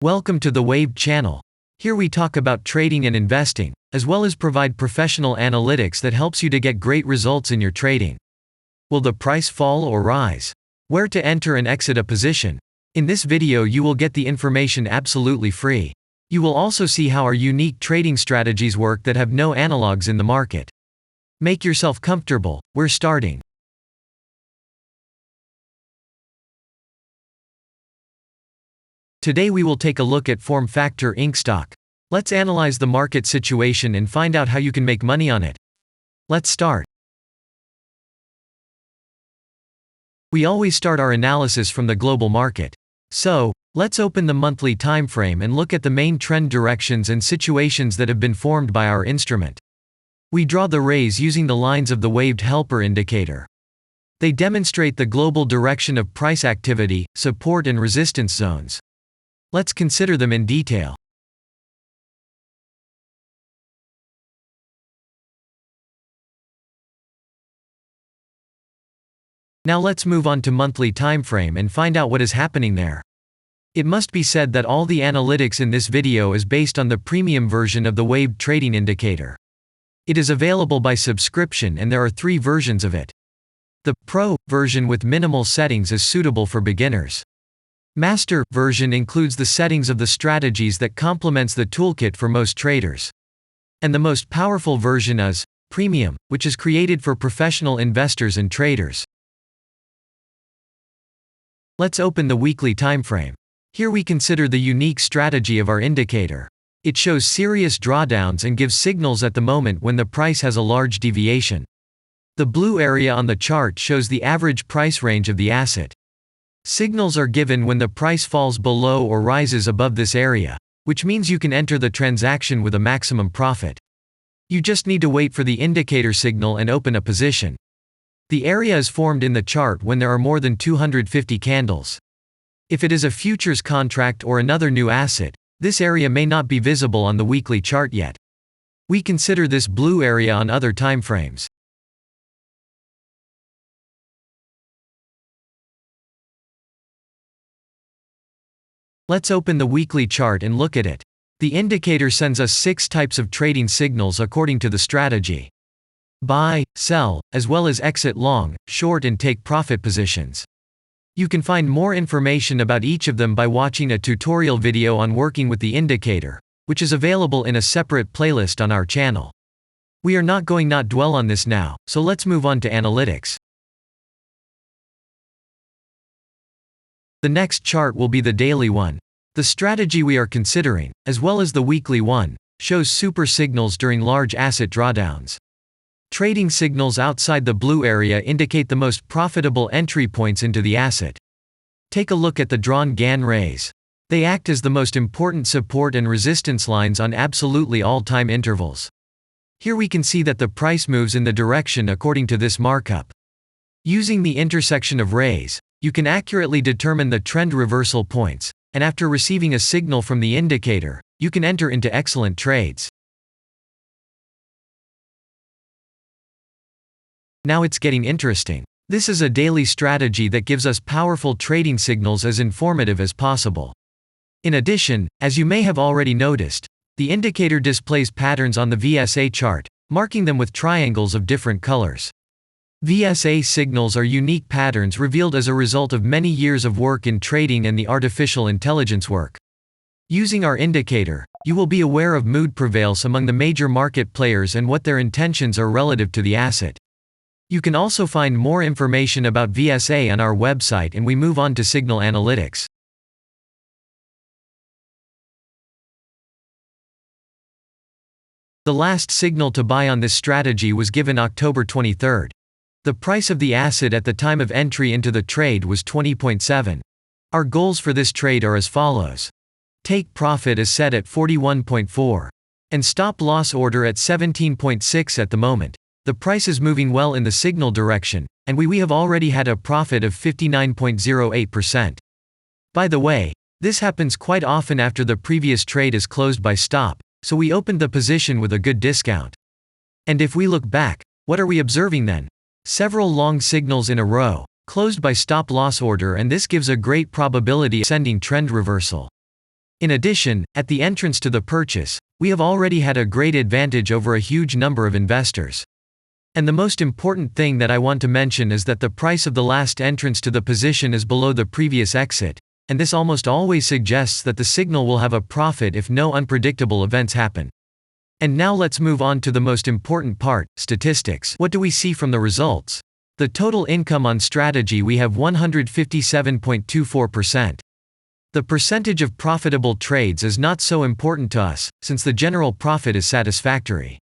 Welcome to the Waved channel. Here we talk about trading and investing, as well as provide professional analytics that helps you to get great results in your trading. Will the price fall or rise? Where to enter and exit a position? In this video you will get the information absolutely free. You will also see how our unique trading strategies work that have no analogs in the market. Make yourself comfortable, we're starting. Today we will take a look at FormFactor Inc. stock. Let's analyze the market situation and find out how you can make money on it. Let's start. We always start our analysis from the global market. So, let's open the monthly time frame and look at the main trend directions and situations that have been formed by our instrument. We draw the rays using the lines of the waved helper indicator. They demonstrate the global direction of price activity, support and resistance zones. Let's consider them in detail. Now let's move on to monthly time frame and find out what is happening there. It must be said that all the analytics in this video is based on the premium version of the waved trading indicator. It is available by subscription and there are 3 versions of it. The Pro version with minimal settings is suitable for beginners. Master version includes the settings of the strategies that complements the toolkit for most traders. And the most powerful version is Premium, which is created for professional investors and traders. Let's open the weekly time frame. Here we consider the unique strategy of our indicator. It shows serious drawdowns and gives signals at the moment when the price has a large deviation. The blue area on the chart shows the average price range of the asset. Signals are given when the price falls below or rises above this area, which means you can enter the transaction with a maximum profit. You just need to wait for the indicator signal and open a position. The area is formed in the chart when there are more than 250 candles. If it is a futures contract or another new asset, this area may not be visible on the weekly chart yet. We consider this blue area on other time frames. Let's open the weekly chart and look at it. The indicator sends us 6 types of trading signals according to the strategy. Buy, sell, as well as exit long, short and take profit positions. You can find more information about each of them by watching a tutorial video on working with the indicator, which is available in a separate playlist on our channel. We are not going to dwell on this now, so let's move on to analytics. The next chart will be the daily one. The strategy we are considering, as well as the weekly one, shows super signals during large asset drawdowns. Trading signals outside the blue area indicate the most profitable entry points into the asset. Take a look at the drawn Gann rays. They act as the most important support and resistance lines on absolutely all time intervals. Here we can see that the price moves in the direction according to this markup. Using the intersection of rays, you can accurately determine the trend reversal points, and after receiving a signal from the indicator, you can enter into excellent trades. Now it's getting interesting. This is a daily strategy that gives us powerful trading signals as informative as possible. In addition, as you may have already noticed, the indicator displays patterns on the VSA chart, marking them with triangles of different colors. VSA signals are unique patterns revealed as a result of many years of work in trading and the artificial intelligence work. Using our indicator, you will be aware of mood prevails among the major market players and what their intentions are relative to the asset. You can also find more information about VSA on our website, and we move on to signal analytics. The last signal to buy on this strategy was given October 23. The price of the asset at the time of entry into the trade was 20.7. Our goals for this trade are as follows. Take profit is set at 41.4. And stop loss order at 17.6 at the moment. The price is moving well in the signal direction, and we have already had a profit of 59.08%. By the way, this happens quite often after the previous trade is closed by stop, so we opened the position with a good discount. And if we look back, what are we observing then? Several long signals in a row, closed by stop-loss order, and this gives a great probability of sending trend reversal. In addition, at the entrance to the purchase, we have already had a great advantage over a huge number of investors. And the most important thing that I want to mention is that the price of the last entrance to the position is below the previous exit, and this almost always suggests that the signal will have a profit if no unpredictable events happen. And now let's move on to the most important part, statistics. What do we see from the results? The total income on strategy, we have 157.24%. The percentage of profitable trades is not so important to us, since the general profit is satisfactory.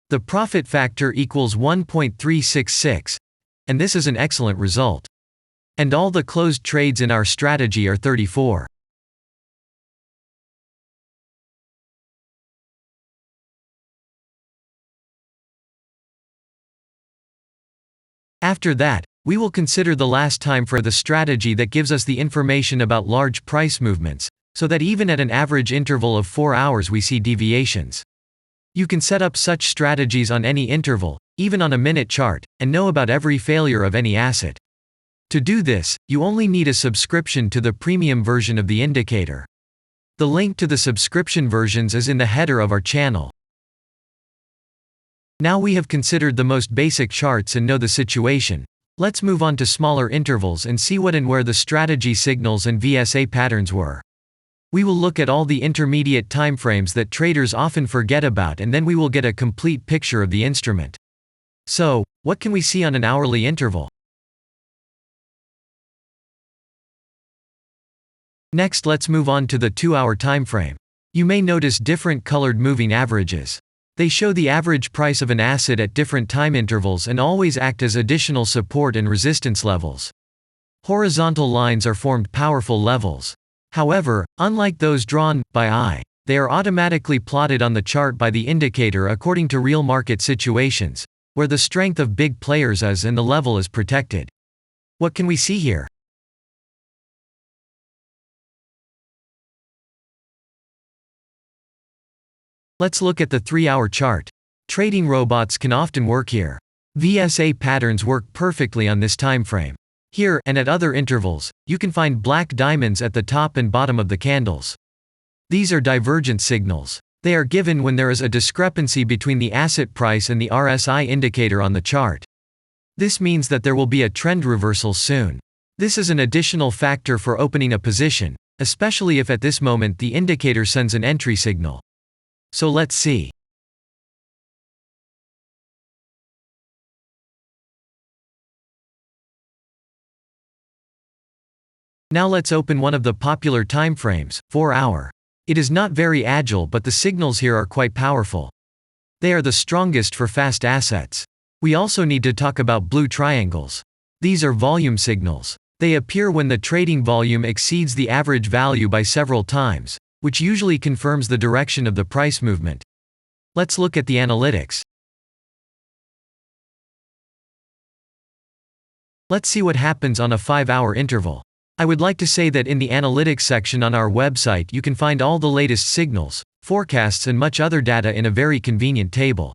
The profit factor equals 1.366, and this is an excellent result. And all the closed trades in our strategy are 34. After that, we will consider the last time for the strategy that gives us the information about large price movements, so that even at an average interval of 4 hours we see deviations. You can set up such strategies on any interval, even on a minute chart, and know about every failure of any asset. To do this, you only need a subscription to the premium version of the indicator. The link to the subscription versions is in the header of our channel. Now we have considered the most basic charts and know the situation. Let's move on to smaller intervals and see what and where the strategy signals and VSA patterns were. We will look at all the intermediate timeframes that traders often forget about, and then we will get a complete picture of the instrument. So, what can we see on an hourly interval? Next, let's move on to the 2-hour timeframe. You may notice different colored moving averages. They show the average price of an asset at different time intervals and always act as additional support and resistance levels. Horizontal lines are formed powerful levels. However, unlike those drawn by eye, they are automatically plotted on the chart by the indicator according to real market situations, where the strength of big players is and the level is protected. What can we see here? Let's look at the 3-hour chart. Trading robots can often work here. VSA patterns work perfectly on this time frame. Here, and at other intervals, you can find black diamonds at the top and bottom of the candles. These are divergent signals. They are given when there is a discrepancy between the asset price and the RSI indicator on the chart. This means that there will be a trend reversal soon. This is an additional factor for opening a position, especially if at this moment the indicator sends an entry signal. So let's see. Now let's open one of the popular timeframes, 4-hour. It is not very agile, but the signals here are quite powerful. They are the strongest for fast assets. We also need to talk about blue triangles. These are volume signals. They appear when the trading volume exceeds the average value by several times, which usually confirms the direction of the price movement. Let's look at the analytics. Let's see what happens on a 5-hour interval. I would like to say that in the analytics section on our website you can find all the latest signals, forecasts and much other data in a very convenient table.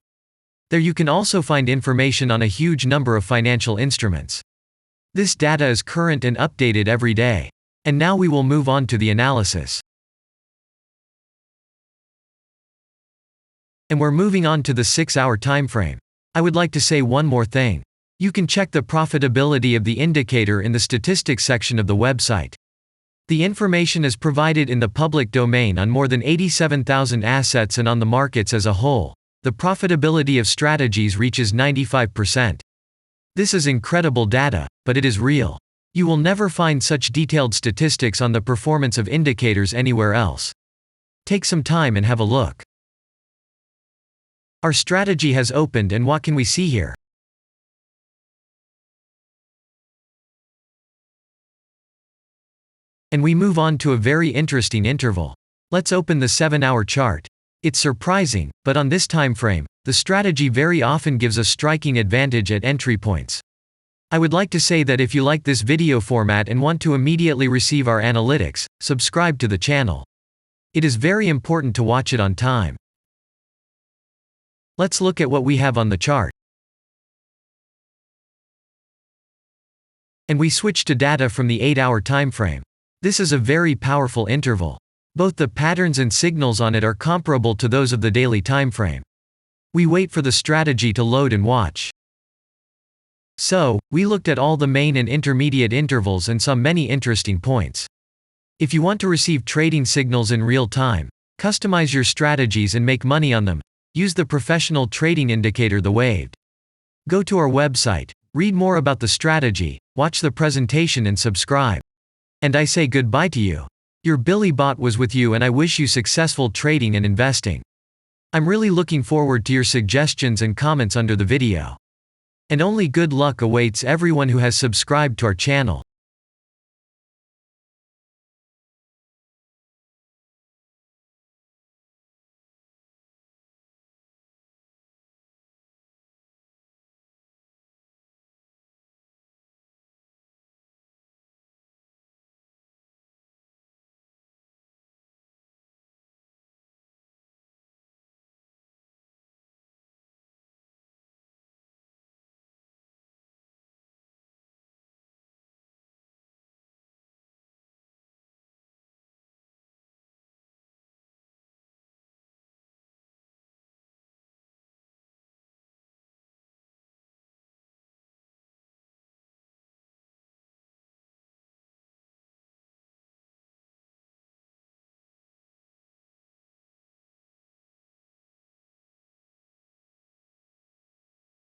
There you can also find information on a huge number of financial instruments. This data is current and updated every day. And now we will move on to the analysis. And we're moving on to the 6-hour timeframe. I would like to say one more thing. You can check the profitability of the indicator in the statistics section of the website. The information is provided in the public domain on more than 87,000 assets, and on the markets as a whole, the profitability of strategies reaches 95%. This is incredible data, but it is real. You will never find such detailed statistics on the performance of indicators anywhere else. Take some time and have a look. Our strategy has opened, and what can we see here? And we move on to a very interesting interval. Let's open the 7-hour chart. It's surprising, but on this time frame, the strategy very often gives a striking advantage at entry points. I would like to say that if you like this video format and want to immediately receive our analytics, subscribe to the channel. It is very important to watch it on time. Let's look at what we have on the chart. And we switch to data from the 8-hour time frame. This is a very powerful interval. Both the patterns and signals on it are comparable to those of the daily timeframe. We wait for the strategy to load and watch. So, we looked at all the main and intermediate intervals and saw many interesting points. If you want to receive trading signals in real time, customize your strategies and make money on them, use the professional trading indicator The Waved. Go to our website, read more about the strategy, watch the presentation and subscribe. And I say goodbye to you. Your Billy Bot was with you and I wish you successful trading and investing. I'm really looking forward to your suggestions and comments under the video. And only good luck awaits everyone who has subscribed to our channel.